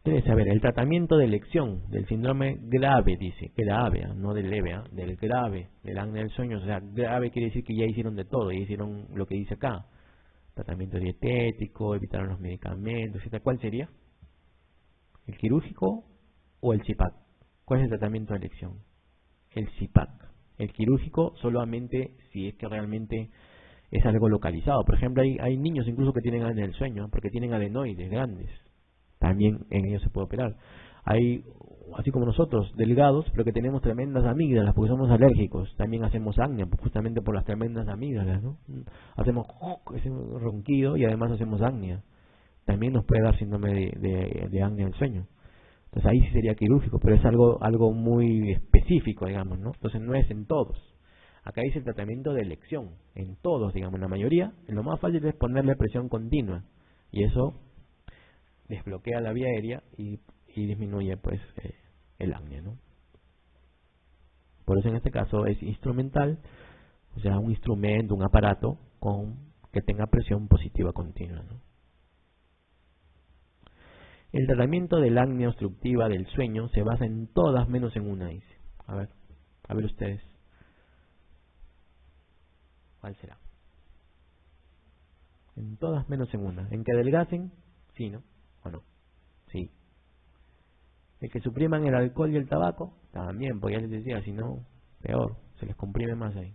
Debe saber el tratamiento de elección del síndrome grave, dice, grave, no del leve, del grave, del apnea del sueño. O sea, grave quiere decir que ya hicieron de todo, ya hicieron lo que dice acá. Tratamiento dietético, evitaron los medicamentos, etc. ¿Cuál sería? ¿El quirúrgico o el CIPAC? ¿Cuál es el tratamiento de elección? El CIPAC. El quirúrgico solamente si es que realmente es algo localizado. Por ejemplo, hay niños incluso que tienen apnea del sueño porque tienen adenoides grandes. También en ellos se puede operar. Hay, así como nosotros, delgados, pero que tenemos tremendas amígdalas porque somos alérgicos. También hacemos apnea, justamente por las tremendas amígdalas, ¿no? Hacemos ese ronquido y además hacemos apnea. También nos puede dar síndrome de apnea del sueño. Entonces ahí sí sería quirúrgico, pero es algo muy específico, digamos, ¿no? Entonces no es en todos. Acá dice el tratamiento de elección, en todos, digamos, en la mayoría. Lo más fácil es ponerle presión continua y eso desbloquea la vía aérea y disminuye pues el apnea, ¿no? Por eso en este caso es instrumental, o sea, un instrumento, un aparato con que tenga presión positiva continua, ¿no? El tratamiento del apnea obstructiva del sueño se basa en todas menos en una, dice. A ver ustedes. ¿Cuál será? En todas menos en una. ¿En que adelgacen? Sí, ¿no? ¿O no? Sí. ¿En que supriman el alcohol y el tabaco? También, porque ya les decía, si no, peor, se les comprime más ahí.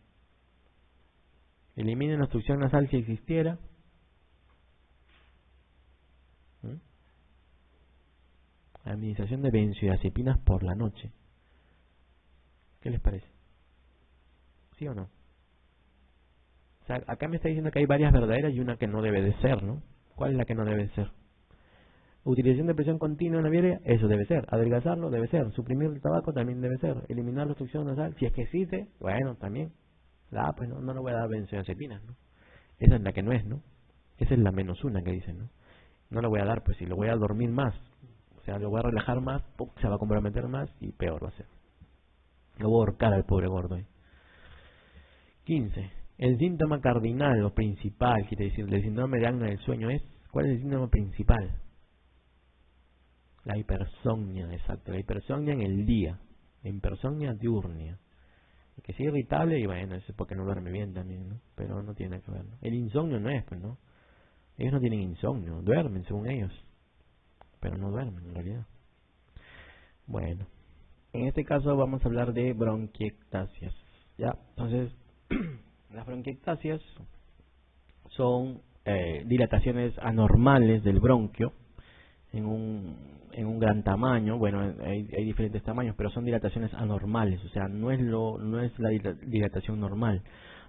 Eliminen la obstrucción nasal si existiera. Administración de benzodiazepinas por la noche. ¿Qué les parece? ¿Sí o no? O sea, acá me está diciendo que hay varias verdaderas y una que no debe de ser, ¿no? ¿Cuál es la que no debe de ser? Utilización de presión continua en la vía aérea, eso debe ser. Adelgazarlo, debe ser. Suprimir el tabaco, también debe ser. Eliminar la obstrucción nasal, si es que existe, bueno, también. Pues no le voy a dar benzodiazepinas, ¿no? Esa es la que no es, ¿no? Esa es la menos una que dicen, ¿no? No le voy a dar, pues si lo voy a dormir más, o sea, lo voy a relajar más, se va a comprometer más y peor va a ser. Lo voy a ahorcar al pobre gordo ahí. 15. El síntoma cardinal o principal, quiere decir, del síndrome de apnea del sueño es, ¿cuál es el síntoma principal? La hipersomnia, exacto, la hipersomnia en el día, la hipersomnia diurnia. Que sea irritable y bueno, eso es porque no duerme bien también, ¿no? Pero no tiene nada que ver, ¿no? El insomnio no es, pues, ¿no? Ellos no tienen insomnio, duermen según ellos, pero no duermen en realidad. Bueno, en este caso vamos a hablar de bronquiectasias, ¿ya? Entonces, las bronquiectasias son dilataciones anormales del bronquio en un gran tamaño. Bueno, hay diferentes tamaños, pero son dilataciones anormales, o sea, no es la dilatación normal.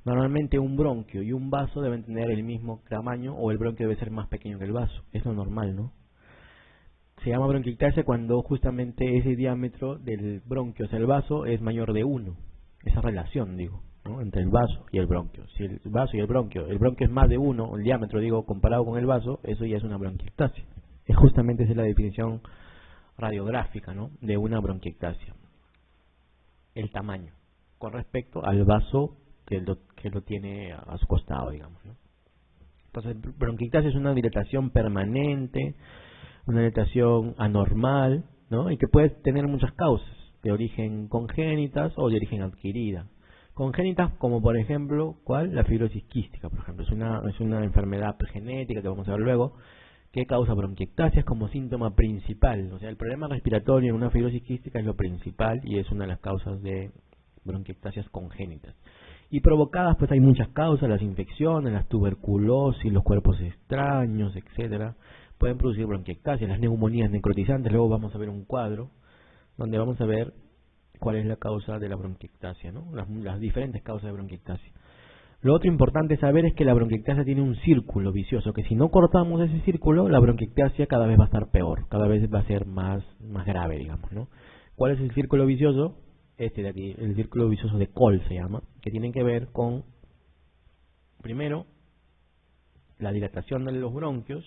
Normalmente un bronquio y un vaso deben tener el mismo tamaño, o el bronquio debe ser más pequeño que el vaso. Es lo normal, ¿no? Se llama bronquiectasia cuando justamente ese diámetro del bronquio, o sea, el vaso, es mayor de 1. Esa relación, digo, ¿no? Entre el vaso y el bronquio. Si el vaso y el bronquio es más de 1, el diámetro, digo, comparado con el vaso, eso ya es una bronquiectasia. Es justamente esa es la definición radiográfica, ¿no? De una bronquiectasia. El tamaño con respecto al vaso que lo tiene a su costado, digamos, ¿no? Entonces, bronquiectasia es una dilatación permanente, una dilatación anormal, ¿no? Y que puede tener muchas causas, de origen congénitas o de origen adquirida. Congénitas como por ejemplo, ¿cuál? La fibrosis quística, por ejemplo. Es una enfermedad genética que vamos a ver luego, que causa bronquiectasias como síntoma principal. O sea, el problema respiratorio en una fibrosis quística es lo principal y es una de las causas de bronquiectasias congénitas. Y provocadas, pues hay muchas causas, las infecciones, las tuberculosis, los cuerpos extraños, etcétera, pueden producir bronquiectasias, las neumonías necrotizantes. Luego vamos a ver un cuadro donde vamos a ver cuál es la causa de la bronquiectasia, ¿no? Las diferentes causas de bronquiectasia. Lo otro importante saber es que la bronquiectasia tiene un círculo vicioso, que si no cortamos ese círculo, la bronquiectasia cada vez va a estar peor, cada vez va a ser más grave, digamos, ¿no? ¿Cuál es el círculo vicioso? Este de aquí, el círculo vicioso de Kohl se llama, que tiene que ver con, primero, la dilatación de los bronquios,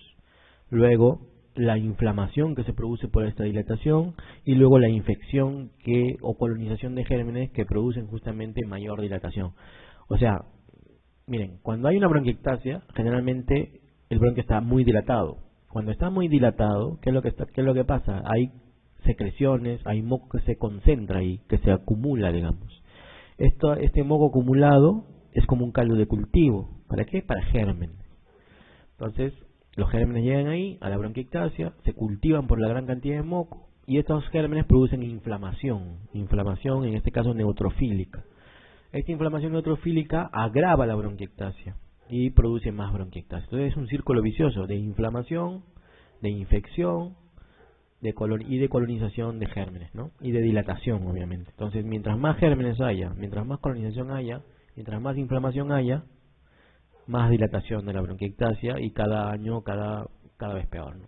luego la inflamación que se produce por esta dilatación y luego la infección o colonización de gérmenes que producen justamente mayor dilatación. O sea, miren, cuando hay una bronquiectasia, generalmente el bronquio está muy dilatado, Cuando está muy dilatado, ¿qué es lo que pasa? Hay secreciones, hay moco que se concentra ahí, que se acumula, digamos. Este moco acumulado es como un caldo de cultivo. ¿Para qué? Para gérmenes. Entonces, los gérmenes llegan ahí, a la bronquiectasia, se cultivan por la gran cantidad de moco, y estos gérmenes producen inflamación en este caso neutrofílica. Esta inflamación neutrofílica agrava la bronquiectasia y produce más bronquiectasia. Entonces es un círculo vicioso de inflamación, de infección y de colonización de gérmenes, ¿no? Y de dilatación, obviamente. Entonces, mientras más gérmenes haya, mientras más colonización haya, mientras más inflamación haya, más dilatación de la bronquiectasia, y cada año cada vez peor, ¿no?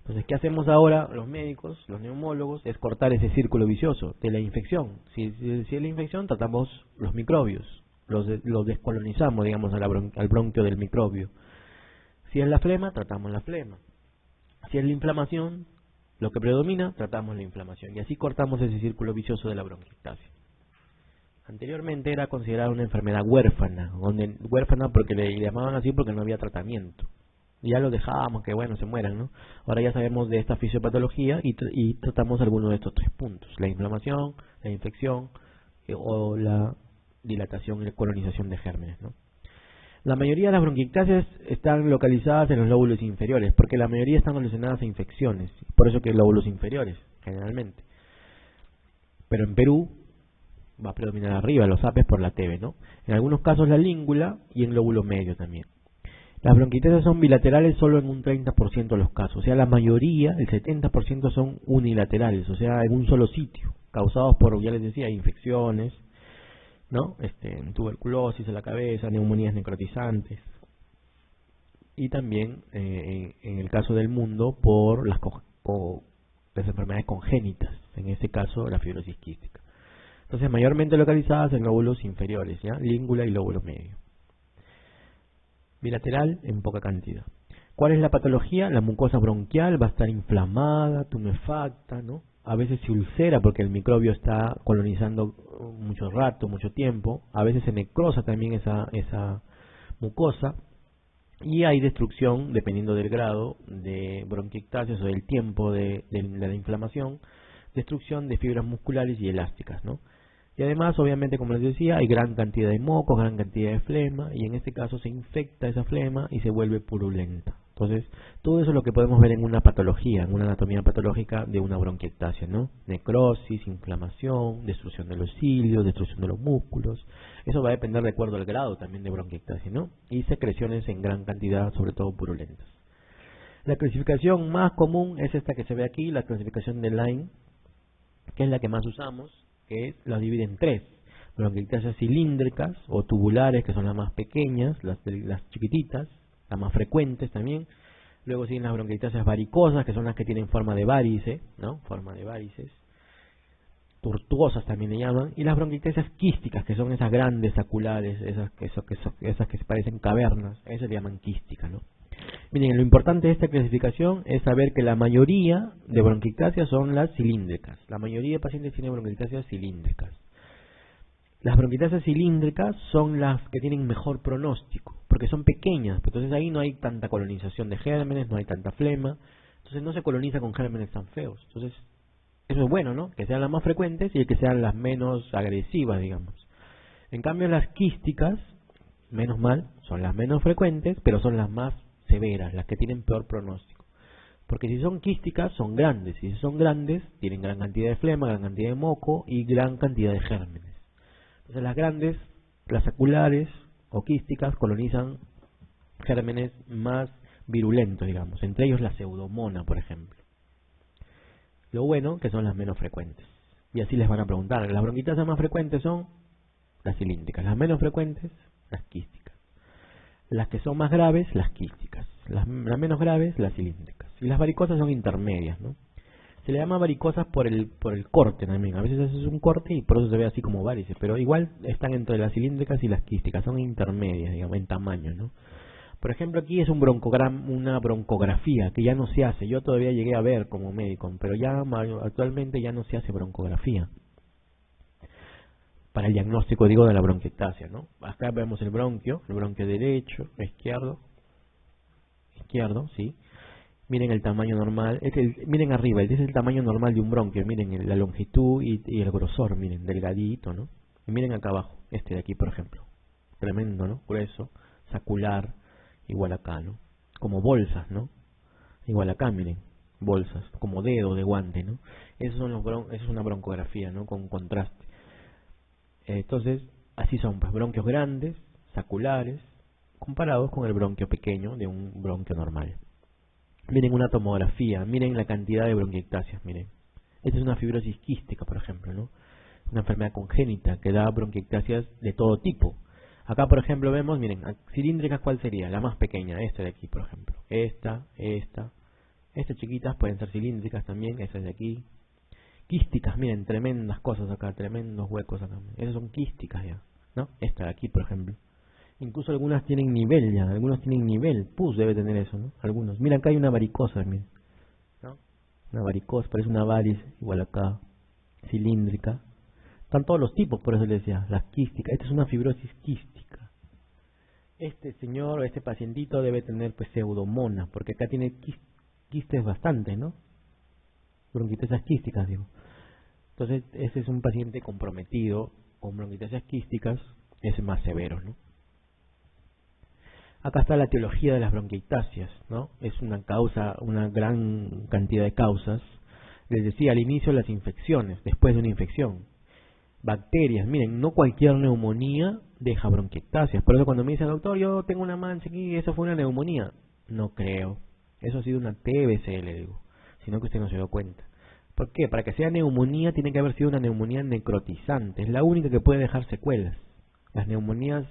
Entonces, ¿qué hacemos ahora los médicos, los neumólogos? Es cortar ese círculo vicioso de la infección. Si es la infección, tratamos los microbios, los descolonizamos, digamos, al bronquio del microbio. Si es la flema, tratamos la flema. Si es la inflamación, lo que predomina, tratamos la inflamación. Y así cortamos ese círculo vicioso de la bronquiectasia. Anteriormente era considerada una enfermedad huérfana, huérfana porque le llamaban así porque no había tratamiento. Ya lo dejábamos que bueno, se mueran, ¿no? Ahora ya sabemos de esta fisiopatología y tratamos algunos de estos 3 puntos: la inflamación, la infección o la dilatación y la colonización de gérmenes, ¿no? La mayoría de las bronquiectasias están localizadas en los lóbulos inferiores, porque la mayoría están relacionadas a infecciones, por eso que lóbulos inferiores, generalmente. Pero en Perú va a predominar arriba, los apes por la TV, ¿no? En algunos casos la língula y en lóbulo medio también. Las bronquiectasias son bilaterales solo en un 30% de los casos, o sea, la mayoría, el 70% son unilaterales, o sea, en un solo sitio, causados por, ya les decía, infecciones, ¿no? Tuberculosis en la cabeza, neumonías necrotizantes, y también, en el caso del mundo, por las enfermedades congénitas, en este caso la fibrosis quística. Entonces, mayormente localizadas en lóbulos inferiores, ¿ya? Língula y lóbulo medio. Bilateral en poca cantidad. ¿Cuál es la patología? La mucosa bronquial va a estar inflamada, tumefacta, ¿no? A veces se ulcera porque el microbio está colonizando mucho rato, mucho tiempo. A veces se necrosa también esa mucosa. Y hay destrucción, dependiendo del grado de bronquiectasias o del tiempo de la inflamación, destrucción de fibras musculares y elásticas, ¿no? Y además, obviamente, como les decía, hay gran cantidad de mocos, gran cantidad de flema, y en este caso se infecta esa flema y se vuelve purulenta. Entonces, todo eso es lo que podemos ver en una patología, en una anatomía patológica de una bronquiectasia, ¿no? Necrosis, inflamación, destrucción de los cilios, destrucción de los músculos. Eso va a depender de acuerdo al grado también de bronquiectasia, ¿no? Y secreciones en gran cantidad, sobre todo purulentas. La clasificación más común es esta que se ve aquí, la clasificación de Lyme, que es la que más usamos, que la divide en 3: bronquiectasias cilíndricas o tubulares, que son las más pequeñas, las chiquititas, las más frecuentes también. Luego siguen las bronquiectasias varicosas, que son las que tienen forma de varice, ¿no? Forma de varices. Tortuosas también le llaman. Y las bronquiectasias quísticas, que son esas grandes saculares, esas que se parecen cavernas, esas se llaman quísticas, ¿no? Miren, lo importante de esta clasificación es saber que la mayoría de bronquiectasias son las cilíndricas. La mayoría de pacientes tienen bronquiectasias cilíndricas. Las bronquiectasias cilíndricas son las que tienen mejor pronóstico, porque son pequeñas, entonces ahí no hay tanta colonización de gérmenes, no hay tanta flema, entonces no se coloniza con gérmenes tan feos. Entonces, eso es bueno, ¿no? Que sean las más frecuentes y que sean las menos agresivas, digamos. En cambio, las quísticas, menos mal, son las menos frecuentes, pero son las más severas, las que tienen peor pronóstico. Porque si son quísticas, son grandes. Y si son grandes, tienen gran cantidad de flema, gran cantidad de moco y gran cantidad de gérmenes. Entonces las grandes, las saculares o quísticas, colonizan gérmenes más virulentos, digamos. Entre ellos la pseudomona, por ejemplo. Lo bueno, que son las menos frecuentes. Y así les van a preguntar. Las bronquiectasias más frecuentes son las cilíndricas. Las menos frecuentes, las quísticas. Las que son más graves, las quísticas. Las menos graves, las cilíndricas. Y las varicosas son intermedias, ¿no? Se le llama varicosas por el corte también. A veces haces un corte y por eso se ve así como varices. Pero igual están entre las cilíndricas y las quísticas. Son intermedias, digamos, en tamaño, ¿no? Por ejemplo, aquí es una broncografía que ya no se hace. Yo todavía llegué a ver como médico, pero ya actualmente ya no se hace broncografía para el diagnóstico, digo, de la bronquiectasia, ¿no? Acá vemos el bronquio derecho, izquierdo, sí. Miren el tamaño normal, miren arriba, este es el tamaño normal de un bronquio, miren la longitud y el grosor, miren, delgadito, ¿no? Y miren acá abajo, este de aquí, por ejemplo. Tremendo, ¿no? Grueso, sacular, igual acá, ¿no? Como bolsas, ¿no? Igual acá, miren, bolsas, como dedo de guante, ¿no? Eso es una broncografía, ¿no? Con contraste. Entonces, así son, pues, bronquios grandes, saculares, comparados con el bronquio pequeño de un bronquio normal. Miren una tomografía, miren la cantidad de bronquiectasias, miren. Esta es una fibrosis quística, por ejemplo, ¿no? Una enfermedad congénita que da bronquiectasias de todo tipo. Acá, por ejemplo, vemos, miren, cilíndricas, ¿cuál sería? La más pequeña, esta de aquí, por ejemplo. Estas chiquitas pueden ser cilíndricas también, estas de aquí. Quísticas, miren, tremendas cosas acá, tremendos huecos acá. Esas son quísticas ya, ¿no? Esta de aquí, por ejemplo. Incluso algunas tienen nivel ya, algunos tienen nivel. Pus debe tener eso, ¿no? Algunos. Mira, acá hay una varicosa, miren. ¿No? Una varicosa, parece una variz, igual acá, cilíndrica. Están todos los tipos, por eso les decía, las quísticas. Esta es una fibrosis quística. Este señor, este pacientito debe tener pues pseudomonas, porque acá tiene quistes bastante, ¿no? Bronquitasias quísticas, digo. Entonces, este es un paciente comprometido con bronquitasias quísticas, es más severo, ¿no? Acá está la etiología de las bronquiectasias, ¿no? Es una causa, una gran cantidad de causas. Les decía al inicio las infecciones, después de una infección. Bacterias, miren, no cualquier neumonía deja bronquiectasias. Por eso cuando me dicen, doctor, yo tengo una mancha aquí, eso fue una neumonía. No creo. Eso ha sido una TBC, le digo. Sino que usted no se dio cuenta. ¿Por qué? Para que sea neumonía tiene que haber sido una neumonía necrotizante. Es la única que puede dejar secuelas. Las neumonías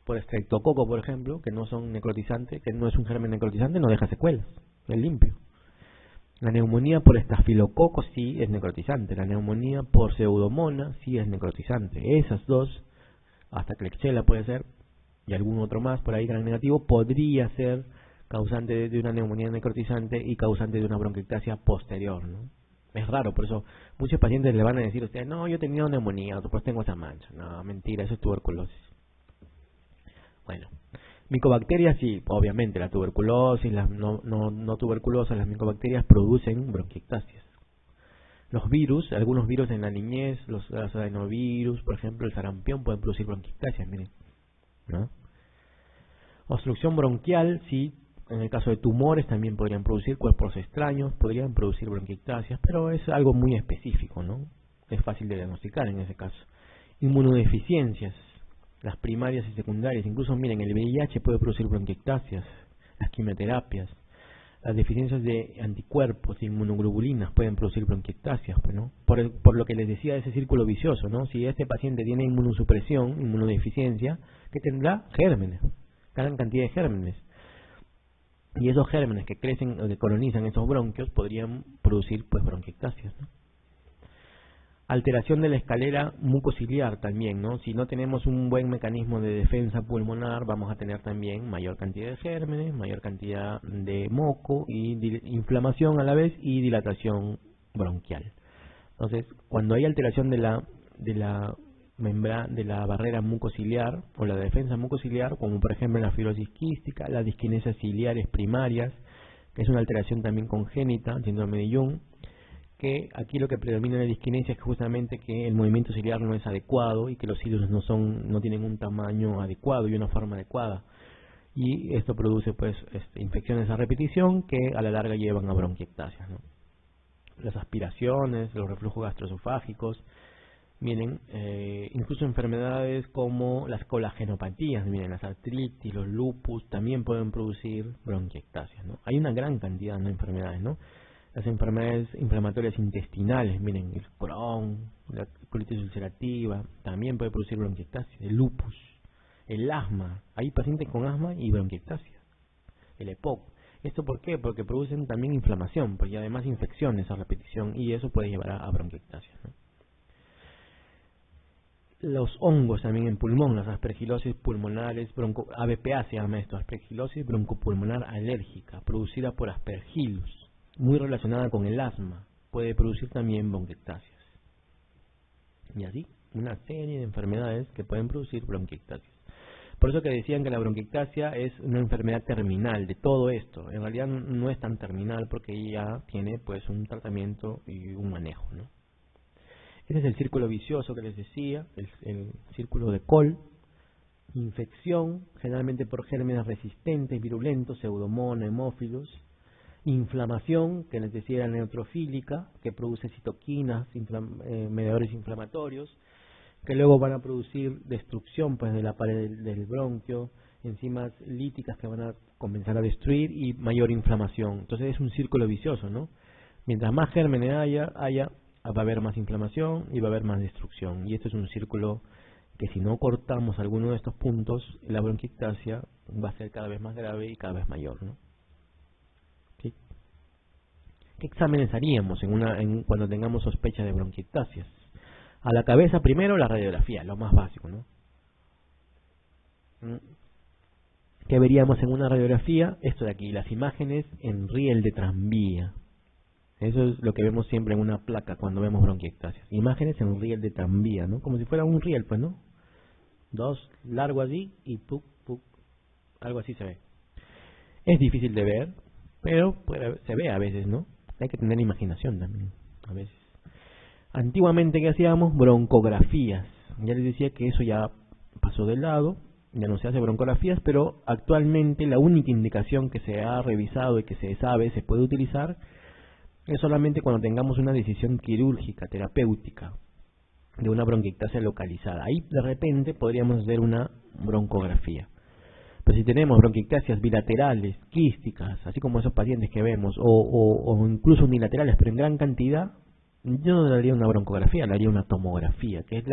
por estreptococo, por ejemplo, que no son necrotizantes, que no es un germen necrotizante, no deja secuelas. Es limpio. La neumonía por estafilococo sí es necrotizante. La neumonía por pseudomonas sí es necrotizante. Esas dos, hasta Klebsiella puede ser, y algún otro más por ahí gran negativo, podría ser causante de una neumonía necrotizante y causante de una bronquiectasia posterior, ¿no? Es raro, por eso muchos pacientes le van a decir a usted, no, yo he tenido neumonía, después tengo esa mancha. No, mentira, eso es tuberculosis. Bueno, micobacterias sí, obviamente la tuberculosis, las no tuberculosas, las micobacterias producen bronquiectasias. Los virus, algunos virus en la niñez, los adenovirus, por ejemplo, el sarampión pueden producir bronquiectasias, miren, ¿no? Obstrucción bronquial, sí, en el caso de tumores también podrían producir, cuerpos extraños podrían producir bronquiectasias, pero es algo muy específico, ¿no? Es fácil de diagnosticar en ese caso. Inmunodeficiencias, las primarias y secundarias, incluso miren, el VIH puede producir bronquiectasias, las quimioterapias, las deficiencias de anticuerpos e inmunoglobulinas pueden producir bronquiectasias, ¿no? Por lo que les decía de ese círculo vicioso, ¿no? Si este paciente tiene inmunosupresión, inmunodeficiencia, ¿qué tendrá? Gérmenes, gran cantidad de gérmenes. Y esos gérmenes que crecen o que colonizan esos bronquios podrían producir pues bronquiectasias, ¿no? Alteración de la escalera mucociliar también, ¿no? Si no tenemos un buen mecanismo de defensa pulmonar, vamos a tener también mayor cantidad de gérmenes, mayor cantidad de moco y inflamación a la vez y dilatación bronquial. Entonces, cuando hay alteración de la membrana, de la barrera mucociliar o la defensa mucociliar, como por ejemplo la fibrosis quística, las disquinesias ciliares primarias, que es una alteración también congénita, síndrome de Young, que aquí lo que predomina en la disquinesia es justamente que el movimiento ciliar no es adecuado y que los cilios no tienen un tamaño adecuado y una forma adecuada. Y esto produce pues infecciones a repetición que a la larga llevan a bronquiectasias, ¿no? Las aspiraciones, los reflujos gastroesofágicos, miren, incluso enfermedades como las colagenopatías, miren, las artritis, los lupus también pueden producir bronquiectasias, ¿no? Hay una gran cantidad de enfermedades, ¿no? Las enfermedades inflamatorias intestinales, miren, el Crohn, la colitis ulcerativa, también puede producir bronquiectasia, el lupus, el asma, hay pacientes con asma y bronquiectasia, el EPOC. ¿Esto por qué? Porque producen también inflamación, pues, y además infecciones a repetición, y eso puede llevar a bronquiectasia, ¿no? Los hongos también en pulmón, las aspergilosis pulmonares, ABPA se llama esto, aspergilosis broncopulmonar alérgica, producida por aspergillus, muy relacionada con el asma, puede producir también bronquiectasias. Y así, una serie de enfermedades que pueden producir bronquiectasias. Por eso que decían que la bronquiectasia es una enfermedad terminal de todo esto. En realidad no es tan terminal porque ya tiene pues un tratamiento y un manejo, ¿no? Ese es el círculo vicioso que les decía, el círculo de Kohl. Infección, generalmente por gérmenes resistentes, virulentos, pseudomonas, hemófilos. Inflamación, que les decía era neutrofílica, que produce citoquinas, mediadores inflamatorios, que luego van a producir destrucción pues de la pared del bronquio, enzimas líticas que van a comenzar a destruir y mayor inflamación. Entonces es un círculo vicioso, ¿no? Mientras más gérmenes haya, va a haber más inflamación y va a haber más destrucción. Y esto es un círculo que si no cortamos alguno de estos puntos, la bronquiectasia va a ser cada vez más grave y cada vez mayor, ¿no? ¿Sí? ¿Qué exámenes haríamos cuando tengamos sospecha de bronquiectasias? A la cabeza primero la radiografía, lo más básico, ¿no? ¿Qué veríamos en una radiografía? Esto de aquí, las imágenes en riel de tranvía. Eso es lo que vemos siempre en una placa cuando vemos bronquiectasias. Imágenes en riel de tranvía, ¿no? Como si fuera un riel, pues, ¿no? Dos, largo así y puc, puc. Algo así se ve. Es difícil de ver, pero se ve a veces, ¿no? Hay que tener imaginación también, a veces. Antiguamente, ¿qué hacíamos? Broncografías. Ya les decía que eso ya pasó de lado, ya no se hace broncografías, pero actualmente la única indicación que se ha revisado y que se sabe, se puede utilizar, es solamente cuando tengamos una decisión quirúrgica, terapéutica, de una bronquiectasia localizada. Ahí de repente podríamos hacer una broncografía. Pero si tenemos bronquiectasias bilaterales, quísticas, así como esos pacientes que vemos, o incluso unilaterales, pero en gran cantidad, yo no le haría una broncografía, le haría una tomografía, que es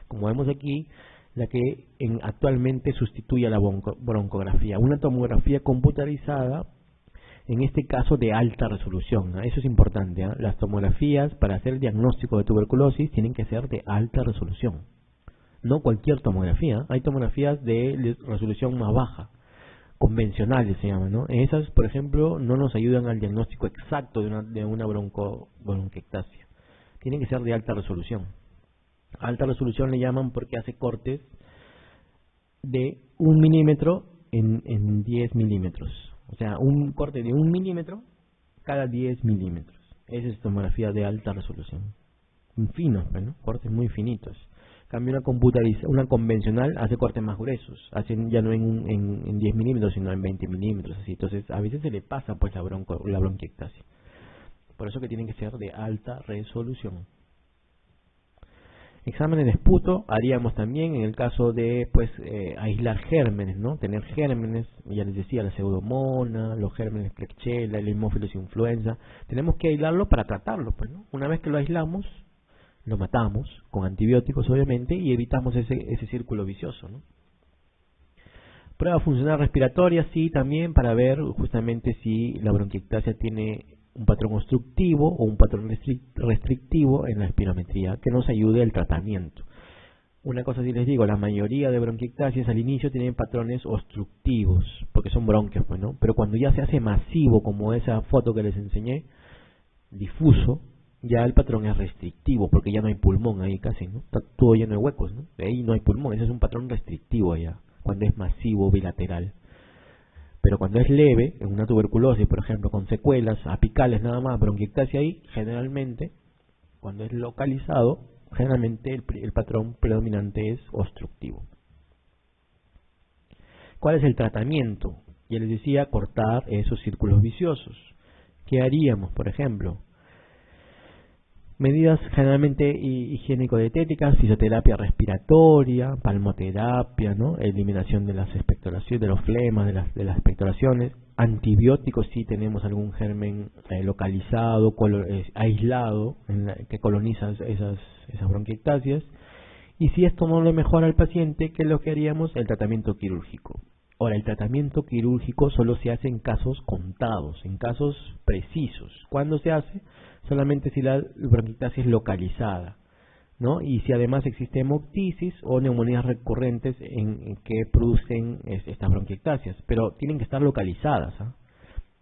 como vemos aquí, la que actualmente sustituye a la broncografía. Una tomografía computarizada, en este caso de alta resolución, ¿no? Eso es importante, ¿eh? Las tomografías para hacer el diagnóstico de tuberculosis tienen que ser de alta resolución. No cualquier tomografía, hay tomografías de resolución más baja, convencionales se llaman, ¿no? Esas, por ejemplo, no nos ayudan al diagnóstico exacto de una bronquiectasia. Tienen que ser de alta resolución. Alta resolución le llaman porque hace cortes de 1 milímetro en 10 milímetros. O sea, un corte de 1 milímetro cada 10 milímetros. Esa es tomografía de alta resolución. Finos, ¿no? Cortes muy finitos. Cambio una convencional hace cortes más gruesos. Hacen ya no en 10 milímetros, sino en 20 milímetros. Así. Entonces, a veces se le pasa pues la bronquiectasia. Por eso que tienen que ser de alta resolución. Exámenes de esputo haríamos también en el caso de aislar gérmenes, ¿no? Tener gérmenes, ya les decía, la pseudomonas, los gérmenes Klebsiella, el Haemophilus influenza. Tenemos que aislarlo para tratarlo, pues, ¿no? Una vez que lo aislamos, lo matamos con antibióticos, obviamente, y evitamos ese círculo vicioso, ¿no? Prueba funcional respiratoria, sí, también para ver justamente si la bronquiectasia tiene un patrón obstructivo o un patrón restrictivo en la espirometría que nos ayude al tratamiento. Una cosa sí les digo, la mayoría de bronquiectasias al inicio tienen patrones obstructivos, porque son bronquios, pues, ¿no? Pero cuando ya se hace masivo, como esa foto que les enseñé, difuso, ya el patrón es restrictivo, porque ya no hay pulmón ahí casi, ¿no? Está todo lleno de huecos, ¿no? De ahí no hay pulmón, ese es un patrón restrictivo ya, cuando es masivo bilateral. Pero cuando es leve, en una tuberculosis, por ejemplo, con secuelas apicales nada más, bronquiectasia ahí, generalmente, cuando es localizado, generalmente el patrón predominante es obstructivo. ¿Cuál es el tratamiento? Ya les decía, cortar esos círculos viciosos. ¿Qué haríamos, por ejemplo? Medidas generalmente higiénico-dietéticas, fisioterapia respiratoria, palmoterapia, ¿no? Eliminación de las expectoraciones, de los flemas, de las expectoraciones, antibióticos si tenemos algún germen localizado, aislado, que coloniza esas bronquiectasias. Y si esto no le mejora al paciente, ¿qué es lo que haríamos? El tratamiento quirúrgico. Ahora, el tratamiento quirúrgico solo se hace en casos contados, en casos precisos. ¿Cuándo se hace? Solamente si la bronquiectasia es localizada, ¿no? Y si además existe hemoptisis o neumonías recurrentes en que producen estas bronquiectasias, pero tienen que estar localizadas, ¿eh?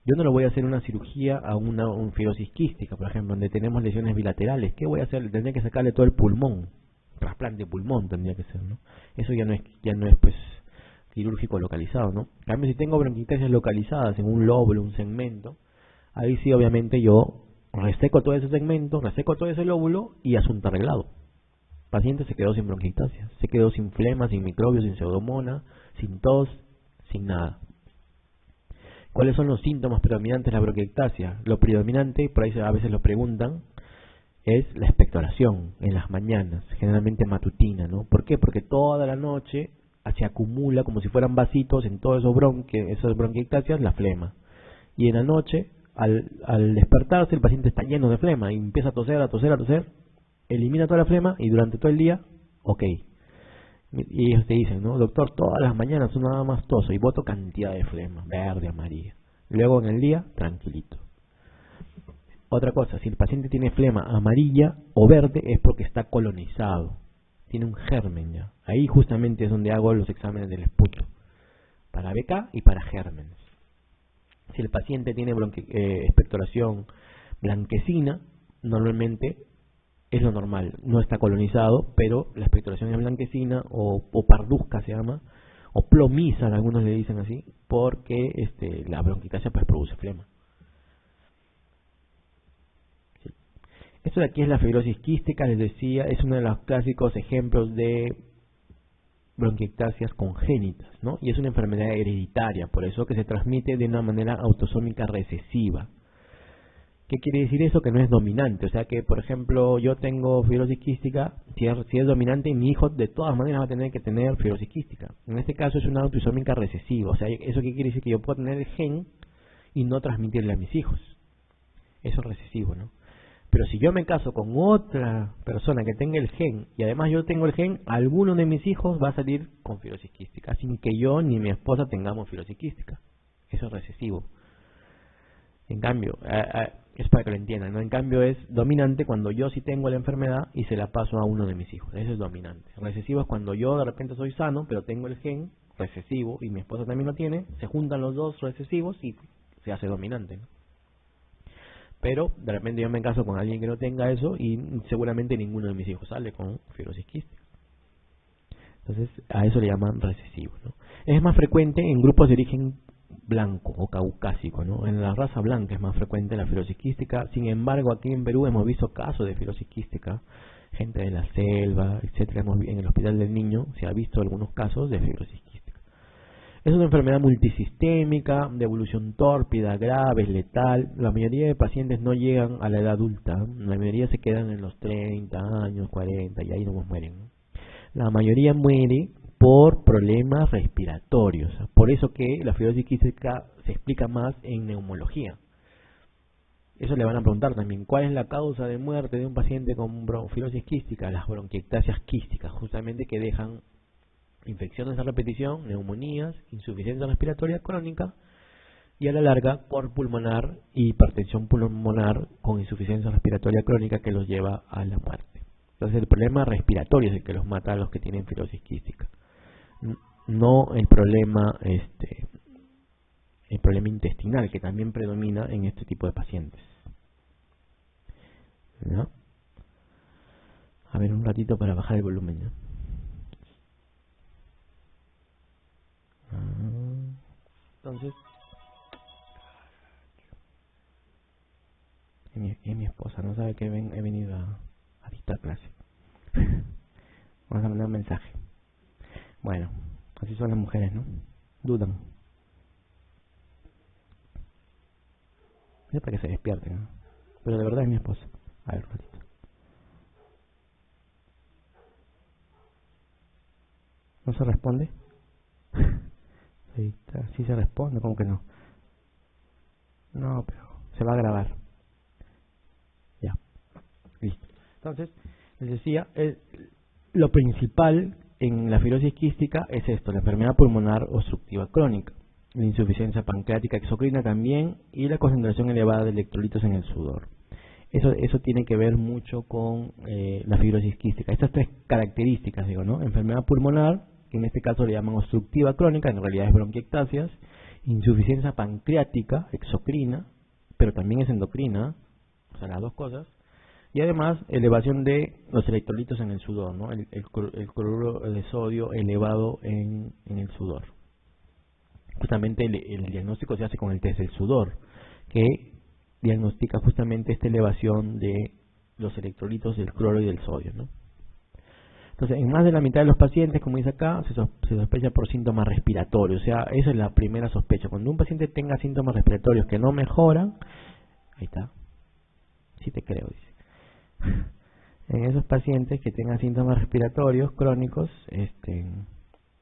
Yo no le voy a hacer una cirugía a una fibrosis quística, por ejemplo, donde tenemos lesiones bilaterales. ¿Qué voy a hacer? Tendría que sacarle todo el pulmón, trasplante de pulmón tendría que ser, ¿no? Eso ya no es pues quirúrgico localizado, ¿no? En cambio, si tengo bronquiectasias localizadas en un lóbulo, un segmento, ahí sí obviamente yo reseco todo ese segmento, reseco todo ese lóbulo y asunto arreglado. El paciente se quedó sin bronquiectasia, se quedó sin flema, sin microbios, sin pseudomonas, sin tos, sin nada. ¿Cuáles son los síntomas predominantes de la bronquiectasia? Lo predominante, por ahí a veces lo preguntan, es la expectoración en las mañanas, generalmente matutina, ¿no? ¿Por qué? Porque toda la noche se acumula como si fueran vasitos en todos esas bronquiectasias la flema. Y en la noche, al despertarse, el paciente está lleno de flema y empieza a toser, a toser, a toser, elimina toda la flema y durante todo el día, ok. Y ellos te dicen, ¿no? Doctor, todas las mañanas son nada más toso y boto cantidad de flema, verde, amarilla. Luego en el día, tranquilito. Otra cosa, si el paciente tiene flema amarilla o verde es porque está colonizado, tiene un germen ya. Ahí justamente es donde hago los exámenes del esputo, para BK y para gérmenes. Si el paciente tiene expectoración blanquecina, normalmente es lo normal, no está colonizado, pero la expectoración es blanquecina o parduzca se llama, o plomiza, algunos le dicen así, porque la bronquiectasia pues produce flema. Sí. Esto de aquí es la fibrosis quística, les decía, es uno de los clásicos ejemplos de bronquiectasias congénitas, ¿no? Y es una enfermedad hereditaria, por eso que se transmite de una manera autosómica recesiva. ¿Qué quiere decir eso? Que no es dominante. O sea que, por ejemplo, yo tengo fibrosis quística, si es dominante, mi hijo de todas maneras va a tener que tener fibrosis quística. En este caso es una autosómica recesiva. O sea, ¿eso qué quiere decir? Que yo puedo tener el gen y no transmitirle a mis hijos. Eso es recesivo, ¿no? Pero si yo me caso con otra persona que tenga el gen, y además yo tengo el gen, alguno de mis hijos va a salir con fibrosis quística, sin que yo ni mi esposa tengamos fibrosis quística. Eso es recesivo. En cambio, es para que lo entiendan, ¿no? En cambio es dominante cuando yo sí tengo la enfermedad y se la paso a uno de mis hijos. Eso es dominante. Recesivo es cuando yo de repente soy sano, pero tengo el gen recesivo y mi esposa también lo tiene, se juntan los dos recesivos y se hace dominante, ¿no? Pero de repente yo me caso con alguien que no tenga eso y seguramente ninguno de mis hijos sale con fibrosis quística. Entonces a eso le llaman recesivo, ¿no? Es más frecuente en grupos de origen blanco o caucásico, ¿no? En la raza blanca es más frecuente la fibrosis quística. Sin embargo, aquí en Perú hemos visto casos de fibrosis quística, gente de la selva, etcétera. En el Hospital del Niño se ha visto algunos casos de fibrosis quística. Es una enfermedad multisistémica, de evolución tórpida, grave, letal. La mayoría de pacientes no llegan a la edad adulta, la mayoría se quedan en los 30 años, 40 y ahí no mueren, ¿no? La mayoría muere por problemas respiratorios. Por eso que la fibrosis quística se explica más en neumología. Eso le van a preguntar también, ¿cuál es la causa de muerte de un paciente con fibrosis quística? Las bronquiectasias quísticas, justamente que dejan infecciones a repetición, neumonías, insuficiencia respiratoria crónica y a la larga cor pulmonar y hipertensión pulmonar con insuficiencia respiratoria crónica que los lleva a la muerte. Entonces el problema respiratorio es el que los mata a los que tienen fibrosis quística. No el problema intestinal que también predomina en este tipo de pacientes, ¿no? A ver, un ratito para bajar el volumen, ¿no? Entonces es mi esposa, no sabe que he venido a dictar clase. Vamos a mandar un mensaje. Bueno, así son las mujeres, ¿no? Dudan. Es para que se despierten, ¿no? Pero de verdad es mi esposa. A ver, un ratito. ¿No se responde? Sí se responde, ¿cómo que no? No, pero se va a grabar. Ya, listo. Entonces, les decía, lo principal en la fibrosis quística es esto, la enfermedad pulmonar obstructiva crónica, la insuficiencia pancreática exocrina también y la concentración elevada de electrolitos en el sudor. Eso tiene que ver mucho con la fibrosis quística. Estas tres características, digo, ¿no? Enfermedad pulmonar, que en este caso le llaman obstructiva crónica, en realidad es bronquiectasias, insuficiencia pancreática exocrina, pero también es endocrina, o sea, las dos cosas. Y además, elevación de los electrolitos en el sudor, ¿no? El cloruro de sodio elevado en el sudor. justamente el diagnóstico se hace con el test del sudor, que diagnostica justamente esta elevación de los electrolitos del cloro y del sodio, ¿no? Entonces, en más de la mitad de los pacientes, como dice acá, se sospecha por síntomas respiratorios. O sea, esa es la primera sospecha. Cuando un paciente tenga síntomas respiratorios que no mejoran, ahí está, sí te creo, dice. En esos pacientes que tengan síntomas respiratorios crónicos,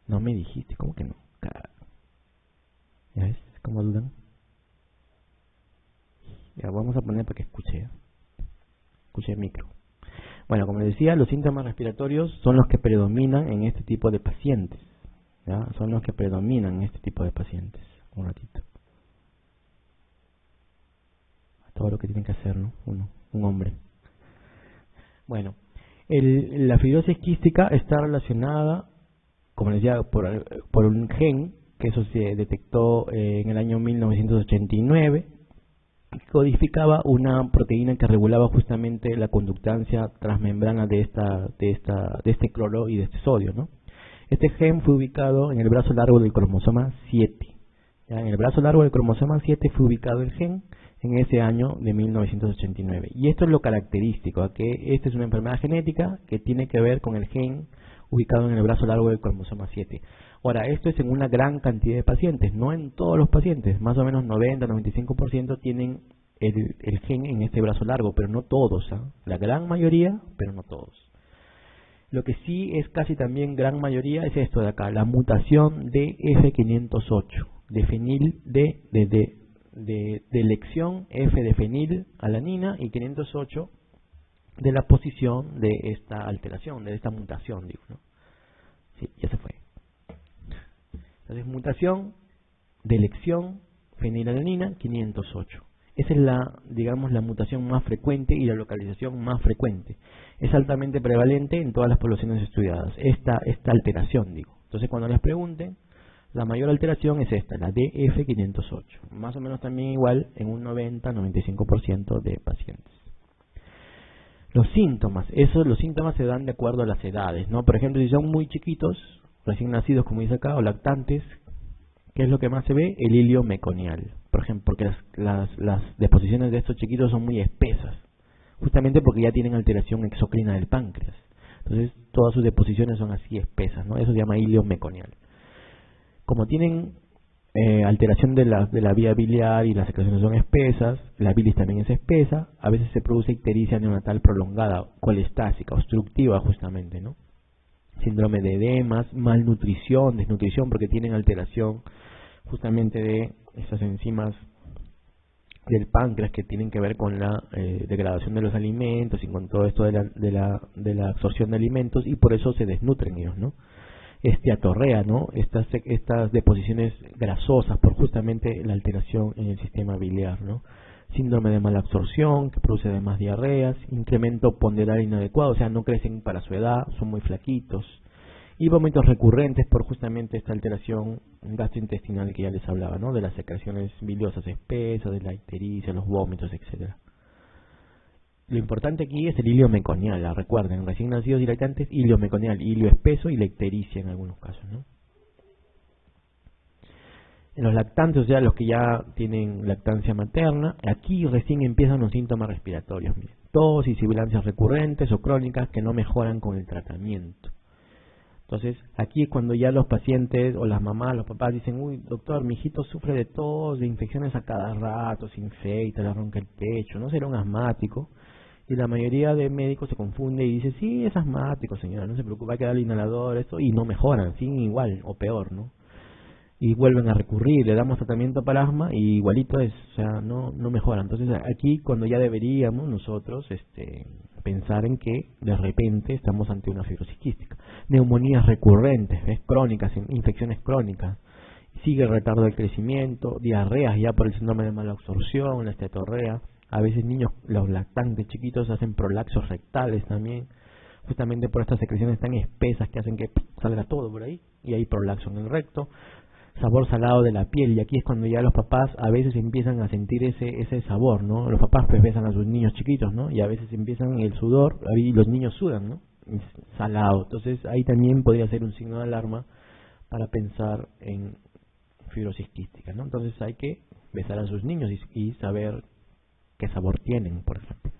no me dijiste, ¿cómo que no? ¿Ya ves? ¿Cómo dudan? Ya, vamos a poner para que escuche el micro. Bueno, como les decía, los síntomas respiratorios son los que predominan en este tipo de pacientes, ¿ya? Son los que predominan en este tipo de pacientes. Un ratito. Todo lo que tiene que hacer, ¿no? Un hombre. Bueno, la fibrosis quística está relacionada, como les decía, por un gen, que eso se detectó en el año 1989, que codificaba una proteína que regulaba justamente la conductancia transmembrana de este cloro y de este sodio, ¿no? Este gen fue ubicado en el brazo largo del cromosoma 7. ¿Ya? En el brazo largo del cromosoma 7 fue ubicado el gen en ese año de 1989. Y esto es lo característico, que esta es una enfermedad genética que tiene que ver con el gen ubicado en el brazo largo del cromosoma 7. Ahora, esto es en una gran cantidad de pacientes, no en todos los pacientes, más o menos 90-95% tienen el gen en este brazo largo, pero no todos, ¿eh? La gran mayoría, pero no todos. Lo que sí es casi también gran mayoría es esto de acá, la mutación de F508, de fenil de elección F de fenilalanina y 508 de la posición de esta alteración, de esta mutación, digo, ¿no? Sí, ya se fue. Entonces, mutación de elección fenilalanina 508. Esa es digamos, la mutación más frecuente y la localización más frecuente. Es altamente prevalente en todas las poblaciones estudiadas, esta alteración, digo. Entonces, cuando les pregunten, la mayor alteración es esta, la DF508. Más o menos también igual en un 90-95% de pacientes. Los síntomas, los síntomas se dan de acuerdo a las edades, ¿no? Por ejemplo, si son muy chiquitos, recién nacidos, como dice acá, o lactantes, ¿qué es lo que más se ve? El hilio meconial, por ejemplo, porque las deposiciones de estos chiquitos son muy espesas, justamente porque ya tienen alteración exocrina del páncreas. Entonces, todas sus deposiciones son así espesas, ¿no? Eso se llama hilio meconial. Como tienen alteración de la vía biliar y las secreciones son espesas, la bilis también es espesa, a veces se produce ictericia neonatal prolongada, colestásica, obstructiva justamente, ¿no? Síndrome de edemas, malnutrición, desnutrición, porque tienen alteración justamente de esas enzimas del páncreas que tienen que ver con la degradación de los alimentos y con todo esto de la absorción de alimentos, y por eso se desnutren ellos, ¿no? Esteatorrea, ¿no? Estas deposiciones grasosas por justamente la alteración en el sistema biliar, ¿no? Síndrome de mala absorción, que produce además diarreas, incremento ponderal inadecuado, o sea, no crecen para su edad, son muy flaquitos, y vómitos recurrentes por justamente esta alteración gastrointestinal que ya les hablaba, ¿no? De las secreciones biliosas espesas, de la ictericia, los vómitos, etcétera. Lo importante aquí es el hilio meconial, recuerden, recién nacidos y lactantes, hilio meconial, hilio espeso y la ictericia en algunos casos, ¿no? En los lactantes, o sea, los que ya tienen lactancia materna, aquí recién empiezan los síntomas respiratorios, miren, tos y sibilancias recurrentes o crónicas que no mejoran con el tratamiento. Entonces, aquí es cuando ya los pacientes o las mamás, los papás dicen, uy, doctor, mi hijito sufre de tos, de infecciones a cada rato, se infecta, le ronca el pecho, ¿no será un asmático? Y la mayoría de médicos se confunde y dice, sí, es asmático, señora, no se preocupe, hay que darle inhalador, esto, y no mejoran, siguen igual o peor, ¿no? Y vuelven a recurrir, le damos tratamiento para asma y igualito es, o sea, no mejoran. Entonces aquí cuando ya deberíamos nosotros pensar en que de repente estamos ante una fibrosis quística. Neumonías recurrentes, crónicas, infecciones crónicas, sigue el retardo del crecimiento, diarreas ya por el síndrome de mala absorción, la esteatorrea. A veces niños, los lactantes chiquitos hacen prolaxos rectales también, justamente por estas secreciones tan espesas que hacen que salga todo por ahí, y hay prolaxo en el recto. Sabor salado de la piel, y aquí es cuando ya los papás a veces empiezan a sentir ese sabor, ¿no? Los papás pues besan a sus niños chiquitos, ¿no? Y a veces empiezan el sudor, y los niños sudan, ¿no? Es salado. Entonces ahí también podría ser un signo de alarma para pensar en fibrosis quística, ¿no? Entonces hay que besar a sus niños y saber qué sabor tienen, por ejemplo.